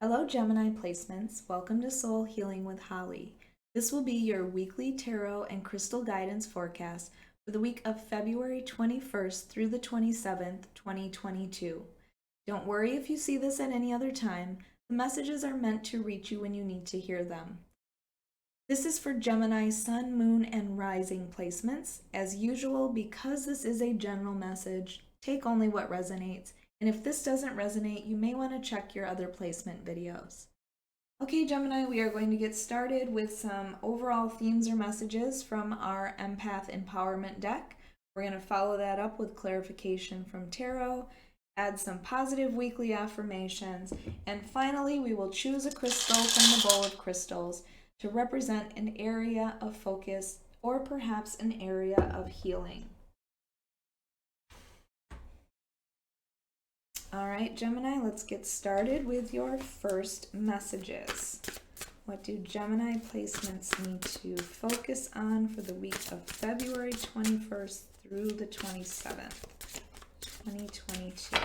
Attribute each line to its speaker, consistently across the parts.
Speaker 1: Hello, Gemini placements. Welcome to Soul Healing with Holly. This will be your weekly tarot and crystal guidance forecast for the week of February 21st through the 27th, 2022. Don't worry if you see this at any other time. The messages are meant to reach you when you need to hear them. This is for Gemini Sun, Moon, and Rising placements. As usual, because this is a general message, take only what resonates. And if this doesn't resonate, you may want to check your other placement videos. Okay, Gemini, we are going to get started with some overall themes or messages from our Empath Empowerment deck. We're going to follow that up with clarification from tarot, add some positive weekly affirmations, and finally we will choose a crystal from the bowl of crystals to represent an area of focus or perhaps an area of healing. All right, Gemini, let's get started with your first messages. What do Gemini placements need to focus on for the week of February 21st through the 27th, 2022?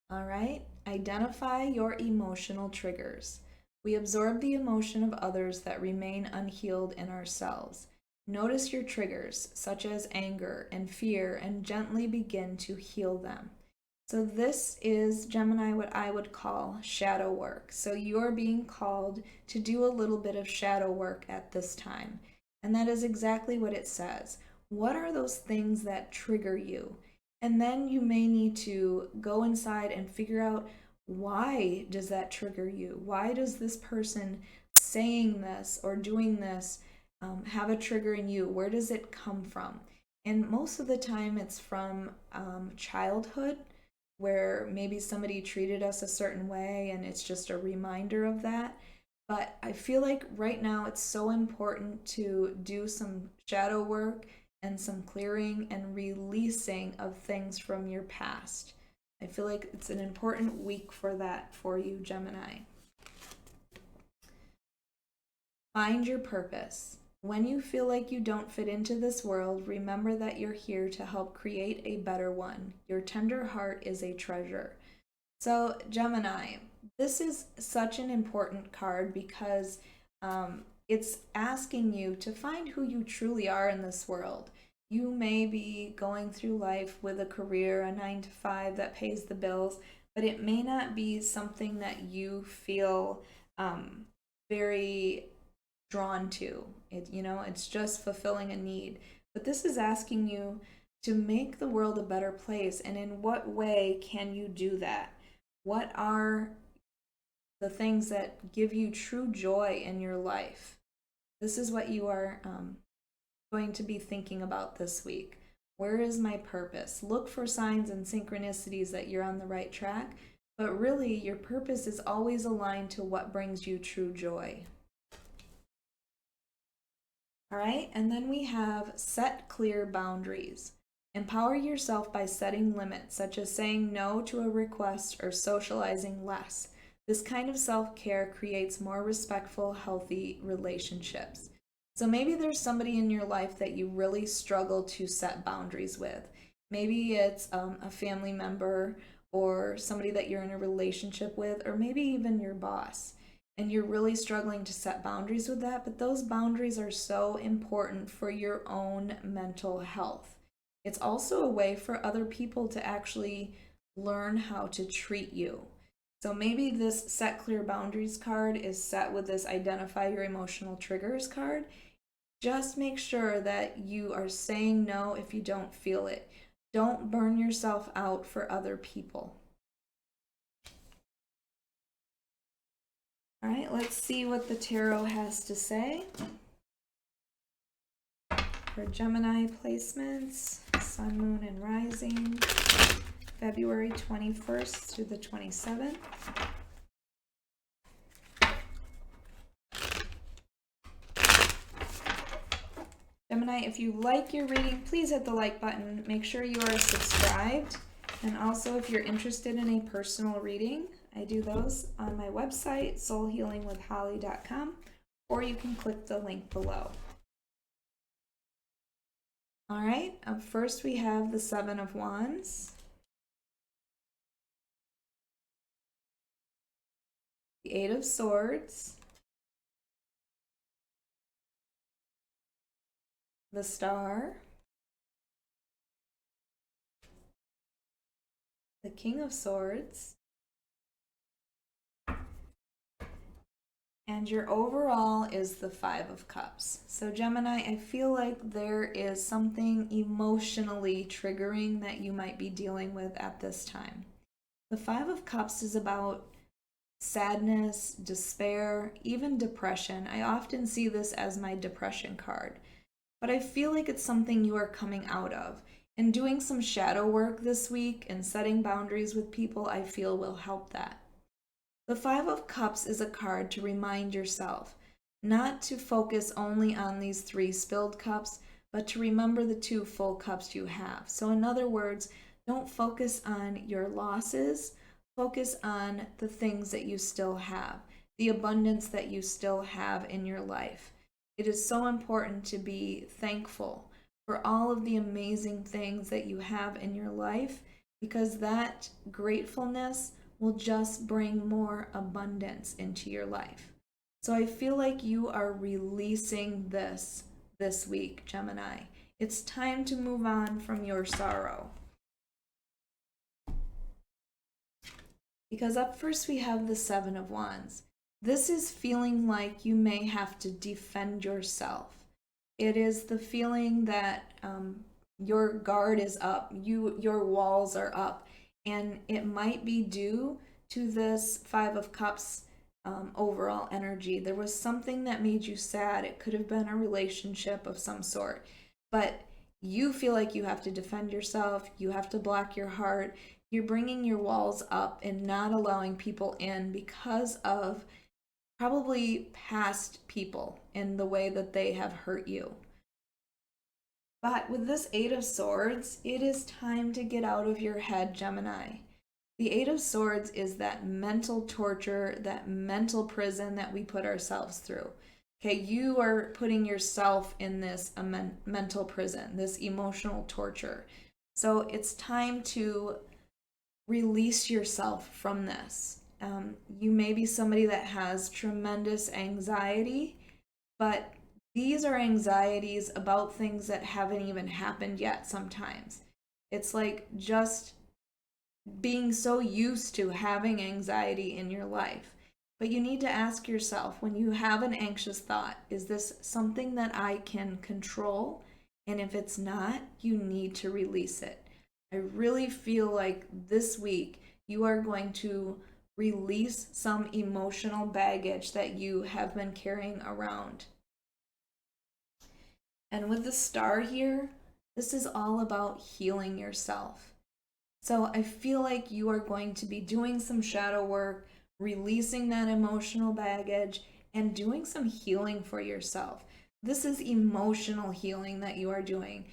Speaker 1: All right, identify your emotional triggers. We absorb the emotion of others that remain unhealed in ourselves. Notice your triggers, such as anger and fear, and gently begin to heal them. So this is, Gemini, what I would call shadow work. So you're being called to do a little bit of shadow work at this time. And that is exactly what it says. What are those things that trigger you? And then you may need to go inside and figure out, why does that trigger you? Why does this person saying this or doing this have a trigger in you? Where does it come from? And most of the time it's from childhood, where maybe somebody treated us a certain way and it's just a reminder of that. But I feel like right now it's so important to do some shadow work and some clearing and releasing of things from your past. I feel like it's an important week for that for you, Gemini. Find your purpose. When you feel like you don't fit into this world, remember that you're here to help create a better one. Your tender heart is a treasure. So, Gemini, this is such an important card because it's asking you to find who you truly are in this world. You may be going through life with a career, a 9-to-5 that pays the bills, but it may not be something that you feel very drawn to. It's just fulfilling a need. But this is asking you to make the world a better place. And in what way can you do that? What are the things that give you true joy in your life? This is what you are going to be thinking about this week. Where is my purpose? Look for signs and synchronicities that you're on the right track, but really your purpose is always aligned to what brings you true joy. All right, and then we have set clear boundaries. Empower yourself by setting limits, such as saying no to a request or socializing less. This kind of self-care creates more respectful, healthy relationships. So maybe there's somebody in your life that you really struggle to set boundaries with. Maybe it's a family member or somebody that you're in a relationship with, or maybe even your boss. And you're really struggling to set boundaries with that, but those boundaries are so important for your own mental health. It's also a way for other people to actually learn how to treat you. So maybe this set clear boundaries card is set with this identify your emotional triggers card. Just make sure that you are saying no if you don't feel it. Don't burn yourself out for other people. All right, let's see what the tarot has to say for Gemini placements, Sun, Moon, and Rising, February 21st through the 27th. Gemini, if you like your reading, please hit the like button. Make sure you are subscribed. And also, if you're interested in a personal reading, I do those on my website, soulhealingwithholly.com, or you can click the link below. All right, up first we have the Seven of Wands, the Eight of Swords, the Star, the King of Swords, and your overall is the Five of Cups. So Gemini, I feel like there is something emotionally triggering that you might be dealing with at this time. The Five of Cups is about sadness, despair, even depression. I often see this as my depression card, but I feel like it's something you are coming out of. And doing some shadow work this week and setting boundaries with people, I feel will help that. The Five of Cups is a card to remind yourself not to focus only on these 3 spilled cups, but to remember the 2 full cups you have. So in other words, don't focus on your losses, focus on the things that you still have, the abundance that you still have in your life. It is so important to be thankful for all of the amazing things that you have in your life, because that gratefulness will just bring more abundance into your life. So I feel like you are releasing this week, Gemini. It's time to move on from your sorrow. Because up first we have the Seven of Wands. This is feeling like you may have to defend yourself. It is the feeling that your guard is up, your walls are up, and it might be due to this Five of Cups overall energy. There was something that made you sad. It could have been a relationship of some sort, but you feel like you have to defend yourself. You have to block your heart. You're bringing your walls up and not allowing people in because of probably past people and the way that they have hurt you. But with this Eight of Swords, it is time to get out of your head, Gemini. The Eight of Swords is that mental torture, that mental prison that we put ourselves through. Okay, you are putting yourself in this mental prison, this emotional torture. So it's time to release yourself from this. You may be somebody that has tremendous anxiety, but these are anxieties about things that haven't even happened yet sometimes. It's like just being so used to having anxiety in your life. But you need to ask yourself, when you have an anxious thought, is this something that I can control? And if it's not, you need to release it. I really feel like this week you are going to release some emotional baggage that you have been carrying around. And with the Star here, this is all about healing yourself. So I feel like you are going to be doing some shadow work, releasing that emotional baggage, and doing some healing for yourself. This is emotional healing that you are doing.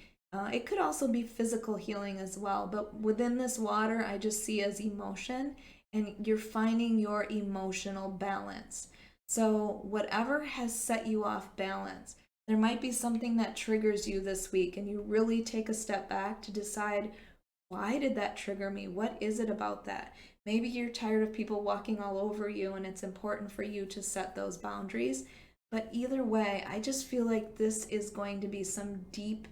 Speaker 1: It could also be physical healing as well, but within this water, I just see as emotion, and you're finding your emotional balance. So whatever has set you off balance, there might be something that triggers you this week, and you really take a step back to decide, why did that trigger me? What is it about that? Maybe you're tired of people walking all over you, and it's important for you to set those boundaries. But either way, I just feel like this is going to be some deep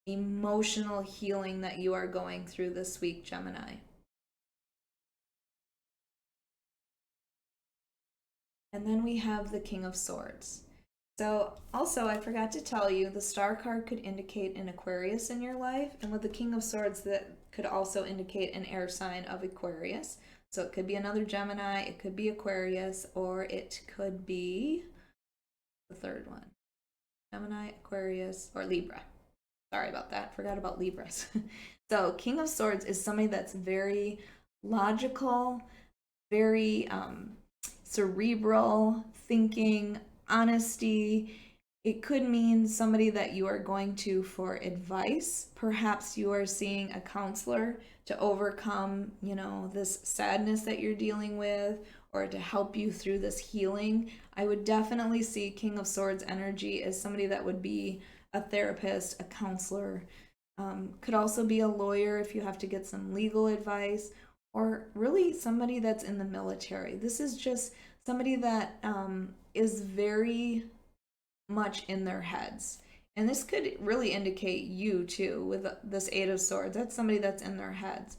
Speaker 1: emotional healing that you are going through this week, Gemini. And then we have the King of Swords. So also, I forgot to tell you, the Star card could indicate an Aquarius in your life, and with the King of Swords, that could also indicate an air sign of Aquarius. So it could be another Gemini, it could be Aquarius, or it could be the third one. Gemini, Aquarius, or Libra. Sorry about that, forgot about Libras. So King of Swords is somebody that's very logical, very cerebral, thinking, honesty. It could mean somebody that you are going to for advice. Perhaps you are seeing a counselor to overcome, this sadness that you're dealing with, or to help you through this healing. I would definitely see King of Swords energy as somebody that would be a therapist, a counselor. Could also be a lawyer if you have to get some legal advice, or really somebody that's in the military. This is just somebody that is very much in their heads. And this could really indicate you too with this Eight of Swords. That's somebody that's in their heads.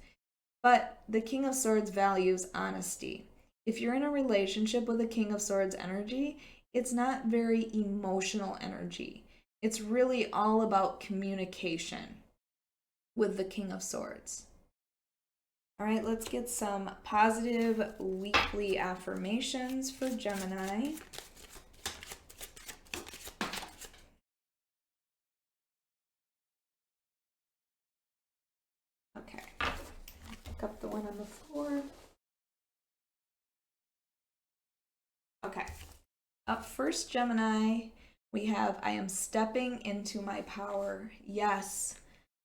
Speaker 1: But the King of Swords values honesty. If you're in a relationship with a King of Swords energy, it's not very emotional energy. It's really all about communication with the King of Swords. All right, let's get some positive weekly affirmations for Gemini. Okay, pick up the one on the floor. Okay, up first, Gemini, we have, I am stepping into my power. Yes,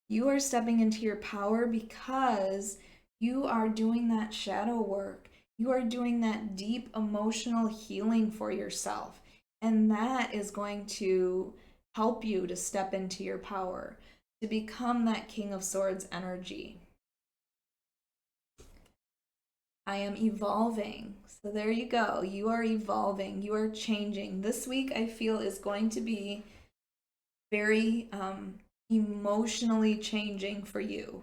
Speaker 1: you are stepping into your power because you are doing that shadow work. You are doing that deep emotional healing for yourself. And that is going to help you to step into your power, to become that King of Swords energy. I am evolving. So there you go. You are evolving. You are changing. This week, I feel, is going to be very emotionally changing for you.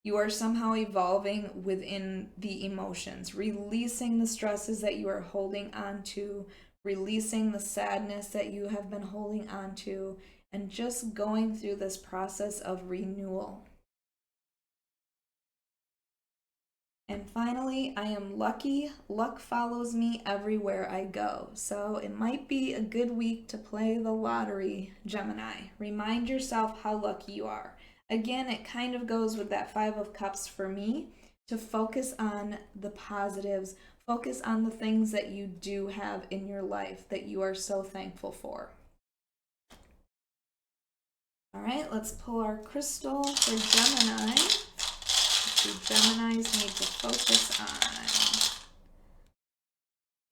Speaker 1: You are somehow evolving within the emotions, releasing the stresses that you are holding on to, releasing the sadness that you have been holding on to, and just going through this process of renewal. And finally, I am lucky. Luck follows me everywhere I go. So it might be a good week to play the lottery, Gemini. Remind yourself how lucky you are. Again, it kind of goes with that Five of Cups for me, to focus on the positives, focus on the things that you do have in your life that you are so thankful for. All right, let's pull our crystal for Gemini. The Geminis need to focus on.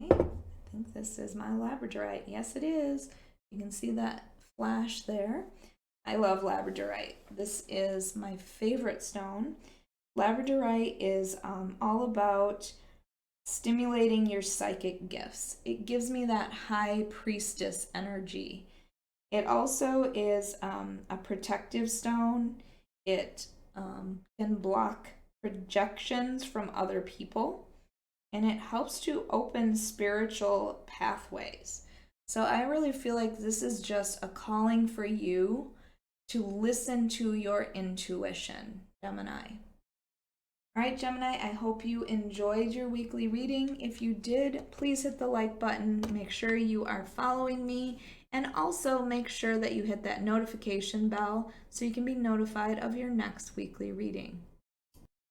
Speaker 1: Okay, I think this is my labradorite. Yes, it is. You can see that flash there. I love labradorite. This is my favorite stone. Labradorite is all about stimulating your psychic gifts. It gives me that high priestess energy. It also is a protective stone. It can block projections from other people, and it helps to open spiritual pathways. So I really feel like this is just a calling for you to listen to your intuition, Gemini. All right, Gemini, I hope you enjoyed your weekly reading. If you did, please hit the like button. Make sure you are following me, and also make sure that you hit that notification bell so you can be notified of your next weekly reading.